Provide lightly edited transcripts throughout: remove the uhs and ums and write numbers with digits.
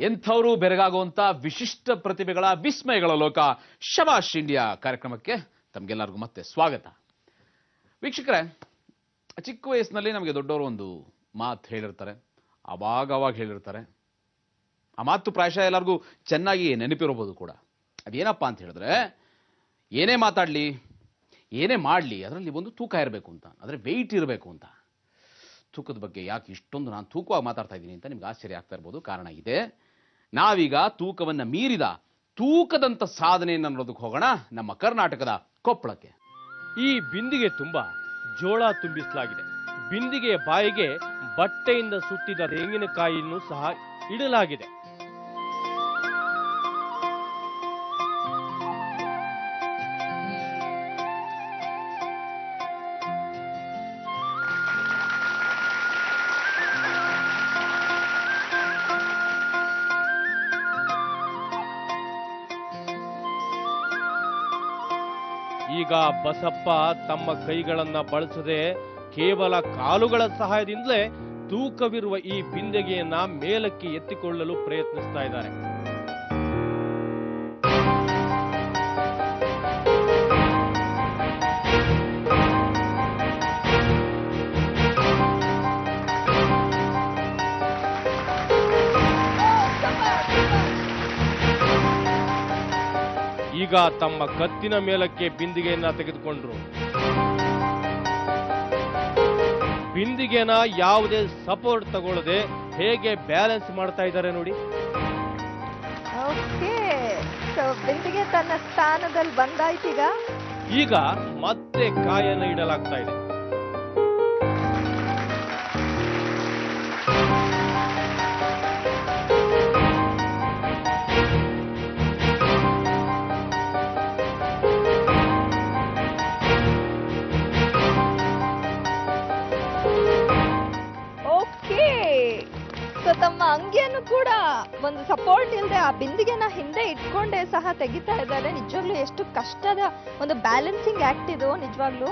ಎಂಥವರು ಬೆರಗಾಗುವಂತ ವಿಶಿಷ್ಟ ಪ್ರತಿಭೆಗಳ ವಿಸ್ಮಯಗಳ ಲೋಕ ಶಬಾಷ್ ಇಂಡಿಯಾ ಕಾರ್ಯಕ್ರಮಕ್ಕೆ ತಮಗೆಲ್ಲರಿಗೂ ಮತ್ತೆ ಸ್ವಾಗತ. ವೀಕ್ಷಕರೇ, ಚಿಕ್ಕ ವಯಸ್ಸಿನಲ್ಲಿ ನಮಗೆ ದೊಡ್ಡವರು ಒಂದು ಮಾತು ಹೇಳಿರ್ತಾರೆ, ಅವಾಗ ಹೇಳಿರ್ತಾರೆ. ಆ ಮಾತು ಪ್ರಾಯಶಃ ಎಲ್ಲರಿಗೂ ಚೆನ್ನಾಗಿ ನೆನಪಿರಬಹುದು ಕೂಡ. ಅದೇನಪ್ಪ ಅಂತ ಹೇಳಿದ್ರೆ, ಏನೇ ಮಾತಾಡಲಿ ಏನೇ ಮಾಡಲಿ ಅದರಲ್ಲಿ ಒಂದು ತೂಕ ಇರಬೇಕು ಅಂತ, ಅಂದರೆ ವೆಯ್ಟ್ ಇರಬೇಕು ಅಂತ. ತೂಕದ ಬಗ್ಗೆ ಯಾಕೆ ಇಷ್ಟೊಂದು ನಾನು ತೂಕವಾಗಿ ಮಾತಾಡ್ತಾ ಇದ್ದೀನಿ ಅಂತ ನಿಮ್ಗೆ ಆಶ್ಚರ್ಯ ಆಗ್ತಾ ಇರ್ಬೋದು. ಕಾರಣ ಇದೆ, ನಾವೀಗ ತೂಕವನ್ನು ಮೀರಿದ ತೂಕದಂತ ಸಾಧನೆಯನ್ನು ನೋಡೋದಕ್ಕೆ ಹೋಗೋಣ ನಮ್ಮ ಕರ್ನಾಟಕದ ಕೊಪ್ಪಳಕ್ಕೆ. ಈ ಬಿಂದಿಗೆ ತುಂಬಾ ಜೋಳ ತುಂಬಿಸಲಾಗಿದೆ. ಬಿಂದಿಗೆಯ ಬಾಯಿಗೆ ಬಟ್ಟೆಯಿಂದ ಸುತ್ತಿದ ತೆಂಗಿನಕಾಯಿಯನ್ನು ಸಹ ಇಡಲಾಗಿದೆ. ಈಗ ಬಸಪ್ಪ ತಮ್ಮ ಕೈಗಳನ್ನ ಬಳಸದೆ ಕೇವಲ ಕಾಲುಗಳ ಸಹಾಯದಿಂದಲೇ ತೂಕವಿರುವ ಈ ಬಿಂದಿಗೆಯನ್ನ ಮೇಲಕ್ಕೆ ಎತ್ತಿಕೊಳ್ಳಲು ಪ್ರಯತ್ನಿಸ್ತಾ ಇದ್ದಾರೆ. ಈಗ ತಮ್ಮ ಕತ್ತಿನ ಮೇಲಕ್ಕೆ ಬಿಂದಿಗೆಯನ್ನ ತೆಗೆದುಕೊಂಡ್ರು. ಬಿಂದಿಗೆನ ಯಾವುದೇ ಸಪೋರ್ಟ್ ತಗೊಳ್ಳದೆ ಹೇಗೆ ಬ್ಯಾಲೆನ್ಸ್ ಮಾಡ್ತಾ ಇದ್ದಾರೆ ನೋಡಿ. ಬಿಂದಿಗೆ ತನ್ನ ಸ್ಥಾನದಲ್ಲಿ ಬಂದಾಯ್ತೀಗ. ಈಗ ಮತ್ತೆ ಕಾಯನ್ನು ಇಡಲಾಗ್ತಾ ಇದೆ. ತಮ್ಮ ಅಂಗಿಯನ್ನು ಕೂಡ ಒಂದು ಸಪೋರ್ಟ್ ಇಲ್ಲದೆ ಆ ಬಿಂದಿಗೆನ ಹಿಂದೆ ಇಟ್ಕೊಂಡೇ ಸಹ ತೆಗಿತಾ ಇದ್ದಾರೆ. ನಿಜವಾಗ್ಲೂ ಎಷ್ಟು ಕಷ್ಟದ ಒಂದು ಬ್ಯಾಲೆನ್ಸಿಂಗ್ ಆಕ್ಟ್ ಇದು ನಿಜವಾಗ್ಲೂ.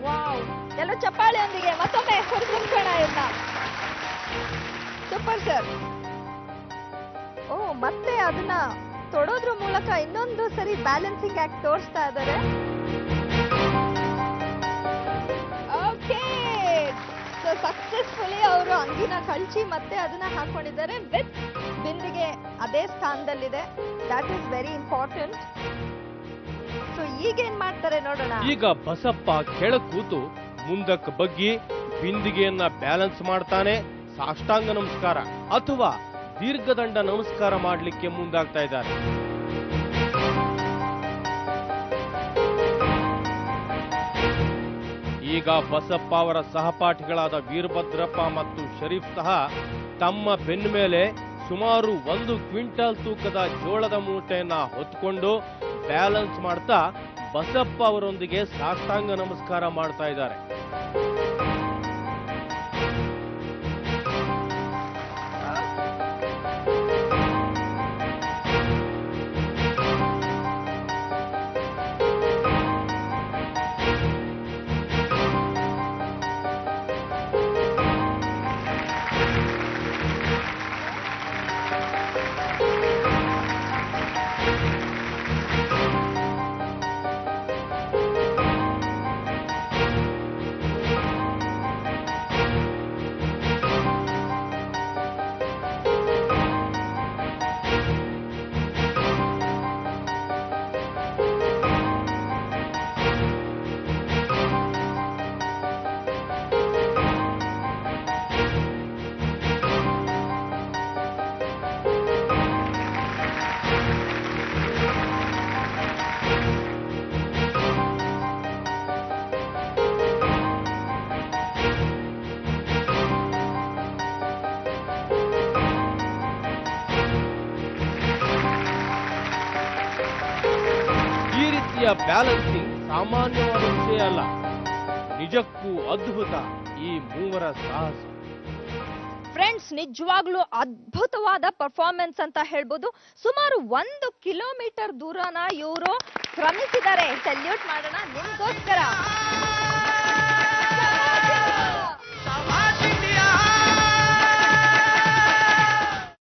ವಾವ್, ಎಲ್ಲ ಚಪ್ಪಾಳೆಯೊಂದಿಗೆ ಮತ್ತೊಮ್ಮೆ ಹೊರತುಂಬೋಣ ಇವ್ರನ್ನ. Super sir. ಓ, ಮತ್ತೆ ಅದನ್ನ ತೊಡೋದ್ರ ಮೂಲಕ ಇನ್ನೊಂದು ಸರಿ ಬ್ಯಾಲೆನ್ಸಿಂಗ್ ಆಕ್ಟ್ ತೋರಿಸ್ತಾ ಇದ್ದಾರೆ. ಸಕ್ಸಸ್ಫುಲಿ ಅವರು ಅಂಗಿನ ಕಳ್ಚಿ ಮತ್ತೆ ಅದನ್ನ ಹಾಕೊಂಡಿದ್ದಾರೆ. ವಿತ್ ಬಿಂದಿಗೆ ಅದೇ ಸ್ಥಾನದಲ್ಲಿದೆ. That is very important. So ಈಗ ಏನ್ ಮಾಡ್ತಾರೆ ನೋಡೋಣ. ಈಗ ಬಸಪ್ಪ ಕೆಳ ಕೂತು ಮುಂದಕ್ಕೆ ಬಗ್ಗಿ ಬಿಂದಿಗೆಯನ್ನ ಬ್ಯಾಲೆನ್ಸ್ ಮಾಡ್ತಾನೆ. ಸಾಷ್ಟಾಂಗ ನಮಸ್ಕಾರ ಅಥವಾ ದೀರ್ಘದಂಡ ನಮಸ್ಕಾರ ಮಾಡ್ಲಿಕ್ಕೆ ಮುಂದಾಗ್ತಾ ಇದ್ದಾರೆ. ಈಗ ಬಸಪ್ಪ ಅವರ ಸಹಪಾಠಿಗಳಾದ ವೀರಭದ್ರಪ್ಪ ಮತ್ತು ಶರೀಫ್ ಸಹ ತಮ್ಮ ಬೆನ್ನ ಮೇಲೆ ಸುಮಾರು 1 ಕ್ವಿಂಟಲ್ ತೂಕದ ಜೋಳದ ಮೂಟೆಯನ್ನ ಹೊತ್ಕೊಂಡು ಬ್ಯಾಲೆನ್ಸ್ ಮಾಡ್ತಾ ಬಸಪ್ಪ ಅವರೊಂದಿಗೆ ಸಾಷ್ಟಾಂಗ ನಮಸ್ಕಾರ ಮಾಡ್ತಾ ಇದ್ದಾರೆ. ಬ್ಯಾಲೆನ್ಸಿಂಗ್ ಸಾಮಾನ್ಯವಾದ ವಿಷಯ ಅಲ್ಲ, ನಿಜಕ್ಕೂ ಅದ್ಭುತ ಈ ಮೂವರ ಸಾಹಸ. ಫ್ರೆಂಡ್ಸ್, ನಿಜವಾಗ್ಲೂ ಅದ್ಭುತವಾದ ಪರ್ಫಾರ್ಮೆನ್ಸ್ ಅಂತ ಹೇಳ್ಬೋದು. ಸುಮಾರು 1 ಕಿಲೋಮೀಟರ್ ದೂರನ ಇವರು ಕ್ರಮಿಸಿದ್ದಾರೆ. ಸೆಲ್ಯೂಟ್ ಮಾಡೋಣ ನಿಮ್ಗೋಸ್ಕರ.